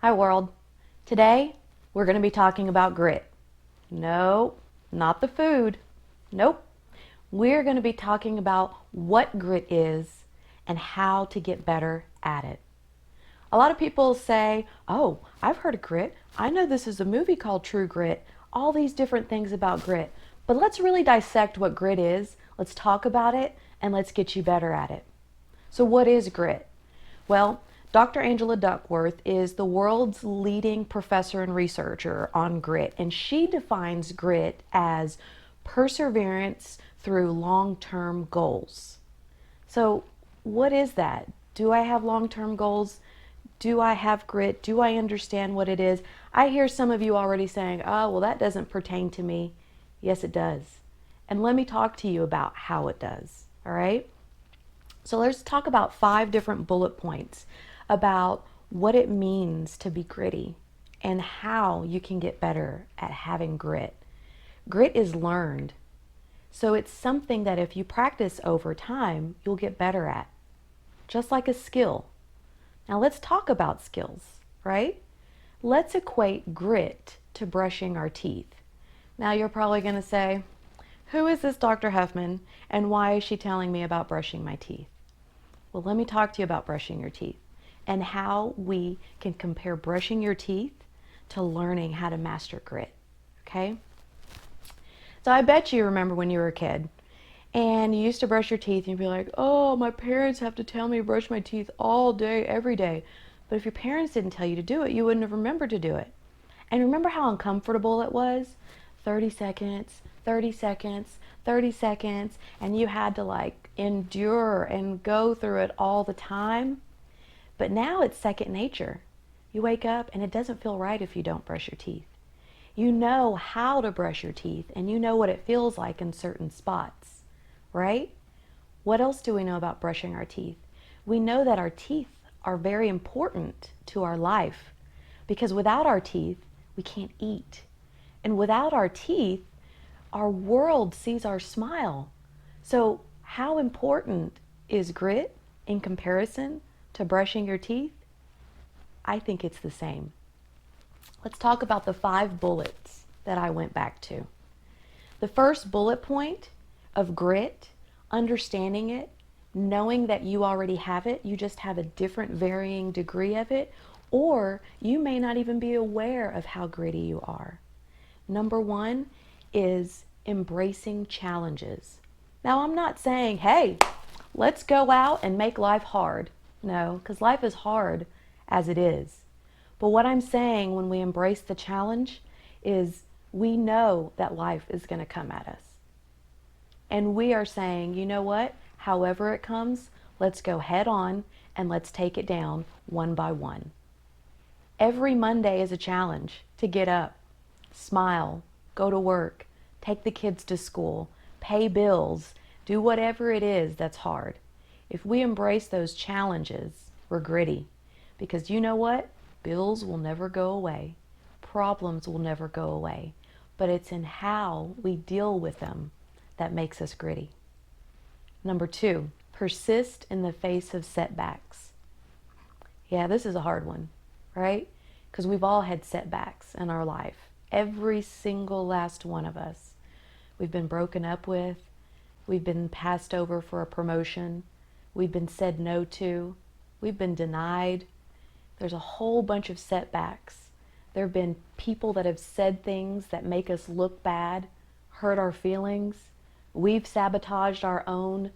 Hi world. Today we're going to be talking about grit. No, not the food. Nope. We're going to be talking about what grit is and how to get better at it. A lot of people say, oh, I've heard of grit. I know this is a movie called True Grit. All these different things about grit. But let's really dissect what grit is. Let's talk about it and let's get you better at it. So what is grit? Well, Dr. Angela Duckworth is the world's leading professor and researcher on grit, and she defines grit as perseverance through long-term goals. So, what is that? Do I have long-term goals? Do I have grit? Do I understand what it is? I hear some of you already saying, oh, well, that doesn't pertain to me. Yes, it does. And let me talk to you about how it does, all right? So let's talk about 5 different bullet points about what it means to be gritty and how you can get better at having grit. Grit is learned. So it's something that if you practice over time, you'll get better at, just like a skill. Now let's talk about skills, right? Let's equate grit to brushing our teeth. Now you're probably going to say, who is this Dr. Huffman and why is she telling me about brushing my teeth? Well, let me talk to you about brushing your teeth and how we can compare brushing your teeth to learning how to master grit, okay? So I bet you remember when you were a kid and you used to brush your teeth and you'd be like, oh, my parents have to tell me to brush my teeth all day, every day. But if your parents didn't tell you to do it, you wouldn't have remembered to do it. And remember how uncomfortable it was? 30 seconds, 30 seconds, 30 seconds, and you had to like endure and go through it all the time. But now it's second nature. You wake up and it doesn't feel right if you don't brush your teeth. You know how to brush your teeth and you know what it feels like in certain spots, right? What else do we know about brushing our teeth? We know that our teeth are very important to our life because without our teeth, we can't eat. And without our teeth, our world sees our smile. So how important is grit in comparison to brushing your teeth? I think it's the same. Let's talk about the 5 bullets that I went back to. The first bullet point of grit, understanding it, knowing that you already have it, you just have a different varying degree of it, or you may not even be aware of how gritty you are. Number 1 is embracing challenges. Now, I'm not saying, hey, let's go out and make life hard. No, because life is hard as it is. But what I'm saying when we embrace the challenge is we know that life is going to come at us. And we are saying, you know what? However it comes, let's go head on and let's take it down one by one. Every Monday is a challenge to get up, smile, go to work, take the kids to school, pay bills, do whatever it is that's hard. If we embrace those challenges, we're gritty. Because you know what? Bills will never go away. Problems will never go away. But it's in how we deal with them that makes us gritty. Number 2, persist in the face of setbacks. Yeah, this is a hard one, right? Because we've all had setbacks in our life. Every single last one of us. We've been broken up with. We've been passed over for a promotion. We've been said no to. We've been denied. There's a whole bunch of setbacks. There have been people that have said things that make us look bad, hurt our feelings. We've sabotaged our own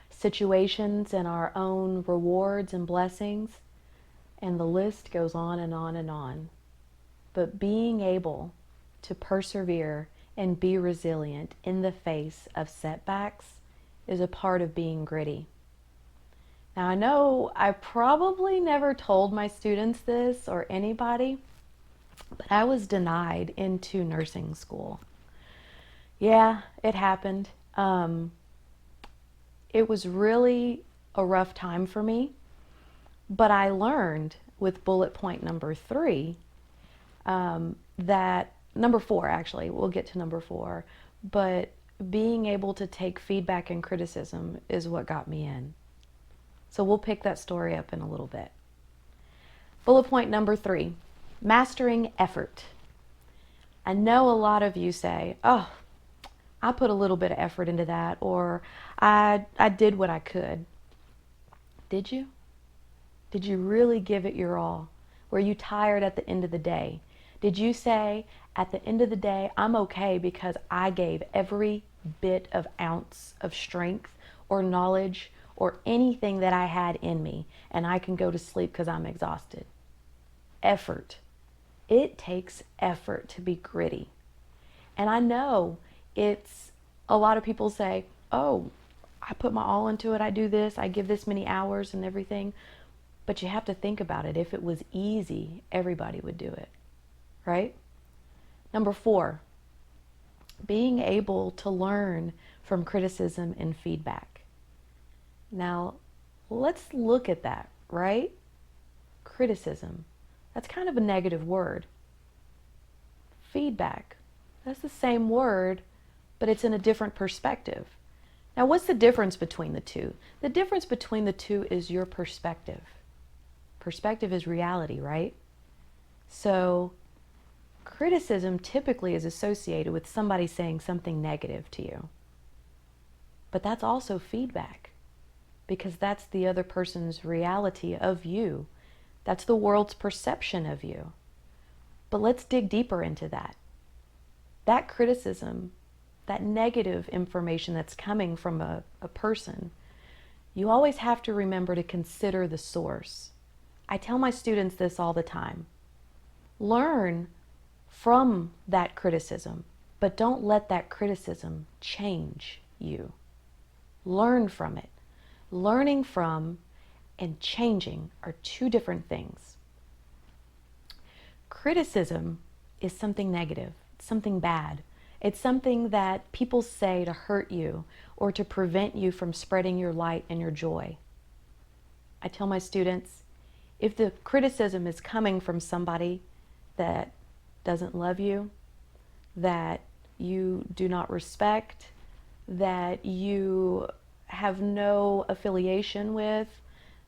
situations and our own rewards and blessings. And the list goes on and on and on. But being able to persevere and be resilient in the face of setbacks is a part of being gritty. Now I know I probably never told my students this or anybody, but I was denied into nursing school. Yeah, it happened. It was really a rough time for me, but I learned with bullet point number 3 that number 4, actually, we'll get to number 4, but being able to take feedback and criticism is what got me in. So we'll pick that story up in a little bit. Bullet point number 3, Mastering effort. I know a lot of you say, oh, I put a little bit of effort into that, or I did what I could. Did you? Did you really give it your all? Were you tired at the end of the day? Did you say, at the end of the day, I'm okay because I gave every bit of ounce of strength or knowledge or anything that I had in me, and I can go to sleep because I'm exhausted? Effort. It takes effort to be gritty. And I know it's, a lot of people say, oh, I put my all into it, I do this, I give this many hours and everything. But you have to think about it. If it was easy, everybody would do it, right? Number 4, being able to learn from criticism and feedback. Now, let's look at that, right? Criticism. That's kind of a negative word. Feedback. That's the same word, but it's in a different perspective. Now, what's the difference between the two? The difference between the two is your perspective. Perspective is reality, right? So, criticism typically is associated with somebody saying something negative to you. But that's also feedback, because that's the other person's reality of you. That's the world's perception of you. But let's dig deeper into that. That criticism, that negative information that's coming from a person, you always have to remember to consider the source. I tell my students this all the time. Learn from that criticism, but don't let that criticism change you. Learn from it. Learning from and changing are two different things. Criticism is something negative, something bad. It's something that people say to hurt you or to prevent you from spreading your light and your joy. I tell my students, if the criticism is coming from somebody that doesn't love you, that you do not respect, that you have no affiliation with,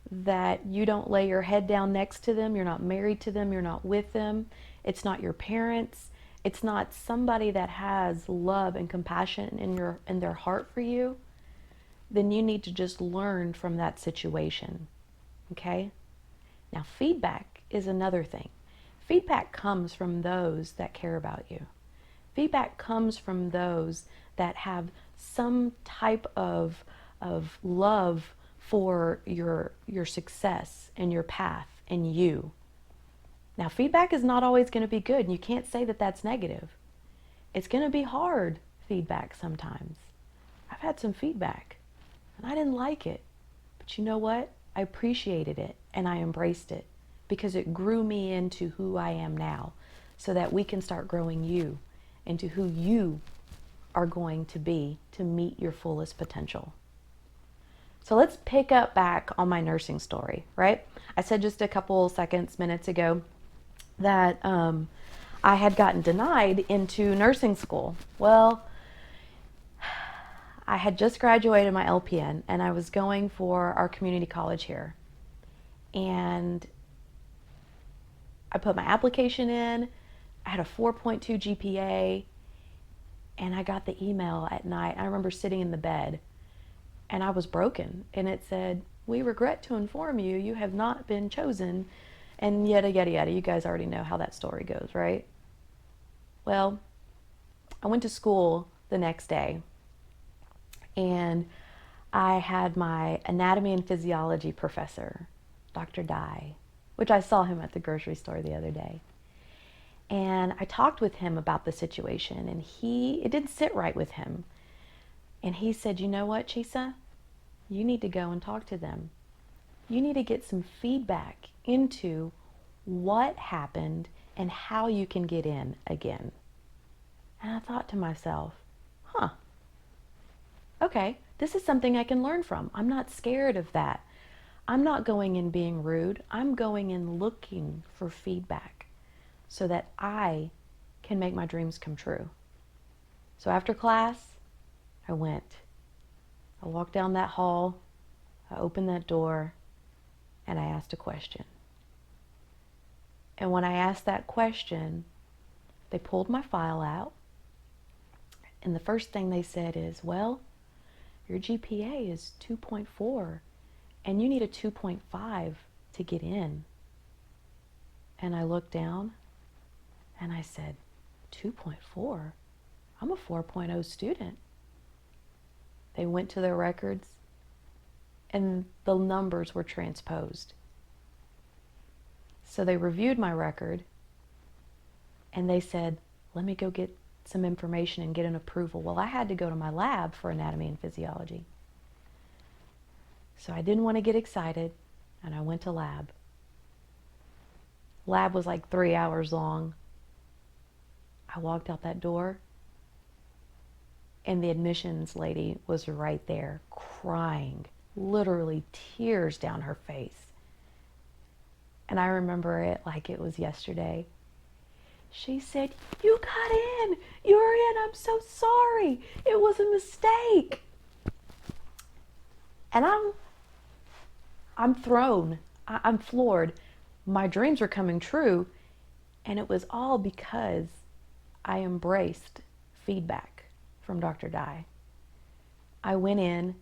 that you don't lay your head down next to them, you're not married to them, you're not with them, it's not your parents, it's not somebody that has love and compassion in their heart for you, then you need to just learn from that situation. Okay? Now, feedback is another thing. Feedback comes from those that care about you. Feedback comes from those that have some type of love for your success and your path and you. Now, feedback is not always going to be good, and you can't say that that's negative. It's going to be hard feedback sometimes. I've had some feedback, and I didn't like it. But you know what? I appreciated it, and I embraced it, because it grew me into who I am now, so that we can start growing you into who you are going to be to meet your fullest potential. So let's pick up back on my nursing story, right? I said just a couple minutes ago, that I had gotten denied into nursing school. Well, I had just graduated my LPN, and I was going for our community college here. And I put my application in, I had a 4.2 GPA, and I got the email at night. I remember sitting in the bed, and I was broken, and it said, "We regret to inform you, you have not been chosen," and yada, yada, yada. You guys already know how that story goes, right? Well, I went to school the next day, and I had my anatomy and physiology professor, Dr. Dye, which I saw him at the grocery store the other day. And I talked with him about the situation, and it didn't sit right with him. And he said, "You know what, Chisa? You need to go and talk to them. You need to get some feedback into what happened and how you can get in again." And I thought to myself, okay, this is something I can learn from. I'm not scared of that. I'm not going in being rude. I'm going in looking for feedback so that I can make my dreams come true. So after class, I went. I walked down that hall, I opened that door, and I asked a question. And when I asked that question, they pulled my file out. And the first thing they said is, well, your GPA is 2.4 and you need a 2.5 to get in. And I looked down and I said, 2.4? I'm a 4.0 student. They went to their records and the numbers were transposed. So they reviewed my record and they said, let me go get some information and get an approval. Well, I had to go to my lab for anatomy and physiology. So I didn't want to get excited and I went to lab. Lab was like 3 hours long. I walked out that door and the admissions lady was right there crying, literally tears down her face. And I remember it like it was yesterday. She said, you got in, you're in, I'm so sorry, it was a mistake. And I'm thrown, I'm floored. My dreams are coming true, and it was all because I embraced feedback from Dr. Dye. I went in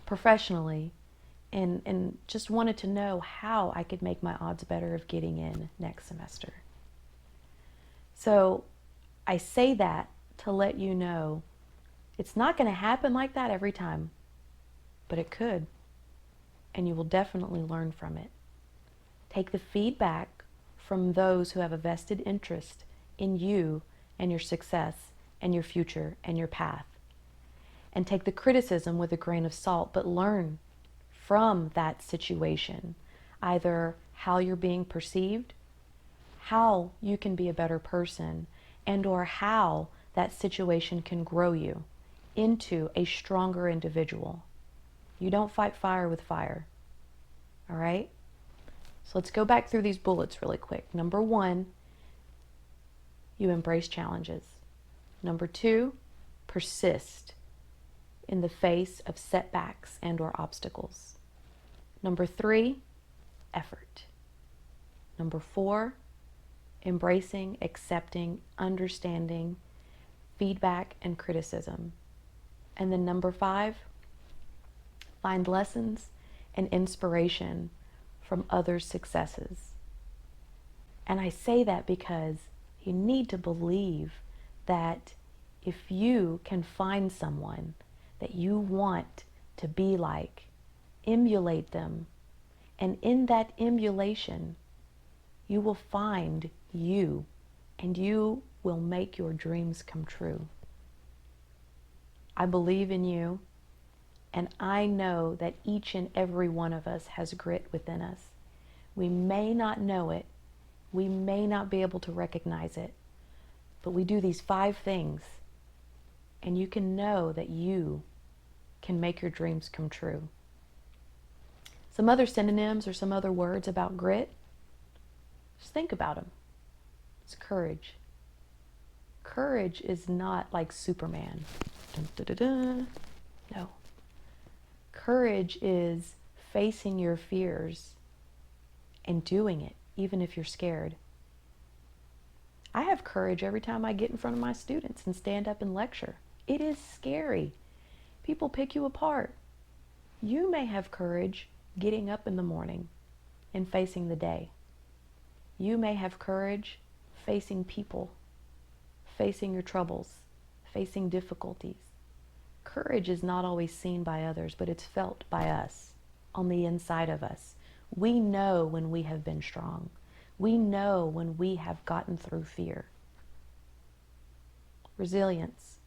professionally and just wanted to know how I could make my odds better of getting in next semester. So I say that to let you know it's not going to happen like that every time, but it could, and you will definitely learn from it. Take the feedback from those who have a vested interest in you and your success and your future and your path. And take the criticism with a grain of salt, but learn from that situation, either how you're being perceived, how you can be a better person, and or how that situation can grow you into a stronger individual. You don't fight fire with fire. All right? So let's go back through these bullets really quick. Number 1, you embrace challenges. Number 2, persist in the face of setbacks and or obstacles. Number 3, effort. Number 4, embracing, accepting, understanding, feedback, and criticism. And then number 5, find lessons and inspiration from others' successes. And I say that because you need to believe that if you can find someone that you want to be like, emulate them, and in that emulation, you will find you, and you will make your dreams come true. I believe in you, and I know that each and every one of us has grit within us. We may not know it, we may not be able to recognize it, but we do these 5 things, and you can know that you can make your dreams come true. Some other synonyms or some other words about grit, just think about them. It's courage. Courage is not like Superman. Dun, dun, dun, dun. No. Courage is facing your fears and doing it, even if you're scared. I have courage every time I get in front of my students and stand up and lecture. It is scary. People pick you apart. You may have courage getting up in the morning and facing the day. You may have courage facing people, facing your troubles, facing difficulties. Courage is not always seen by others, but it's felt by us, on the inside of us. We know when we have been strong. We know when we have gotten through fear. Resilience.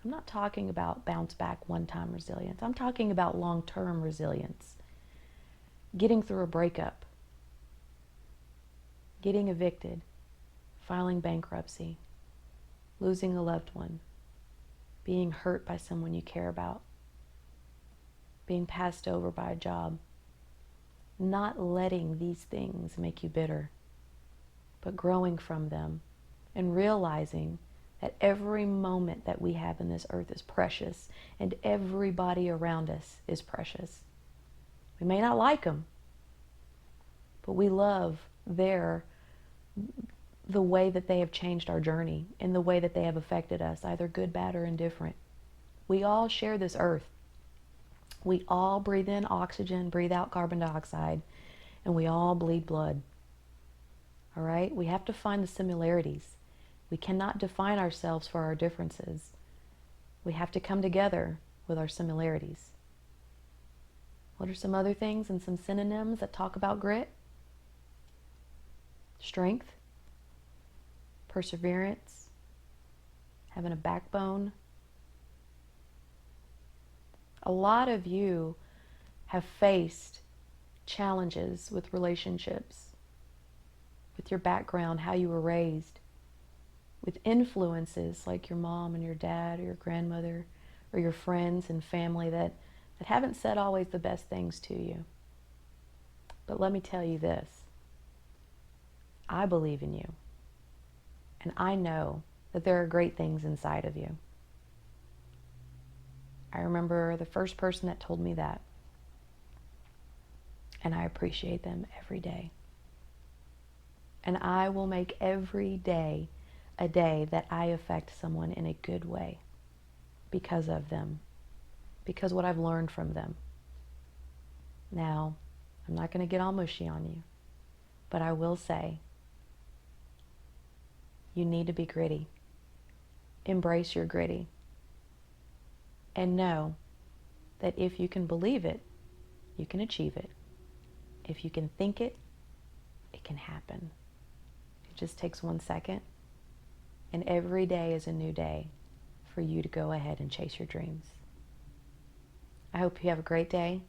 I'm not talking about bounce back one-time resilience. I'm talking about long-term resilience. Getting through a breakup, getting evicted, filing bankruptcy, losing a loved one, being hurt by someone you care about, being passed over by a job. Not letting these things make you bitter, but growing from them and realizing that every moment that we have in this earth is precious and everybody around us is precious. We may not like them, but we love their the way that they have changed our journey, in the way that they have affected us, either good, bad, or indifferent. We all share this earth. We all breathe in oxygen, breathe out carbon dioxide, and we all bleed blood. All right? We have to find the similarities. We cannot define ourselves for our differences. We have to come together with our similarities. What are some other things and some synonyms that talk about grit? Strength, perseverance, having a backbone. A lot of you have faced challenges with relationships, with your background, how you were raised, with influences like your mom and your dad or your grandmother or your friends and family that haven't said always the best things to you. But let me tell you this. I believe in you. And I know that there are great things inside of you. I remember the first person that told me that. And I appreciate them every day. And I will make every day a day that I affect someone in a good way because of them, because what I've learned from them. Now, I'm not going to get all mushy on you, but I will say, you need to be gritty. Embrace your gritty. And know that if you can believe it, you can achieve it. If you can think it, it can happen. It just takes 1 second. And every day is a new day for you to go ahead and chase your dreams. I hope you have a great day.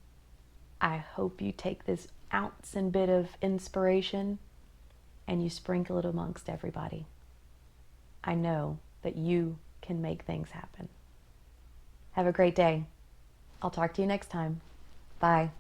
I hope you take this ounce and bit of inspiration and you sprinkle it amongst everybody. I know that you can make things happen. Have a great day. I'll talk to you next time. Bye.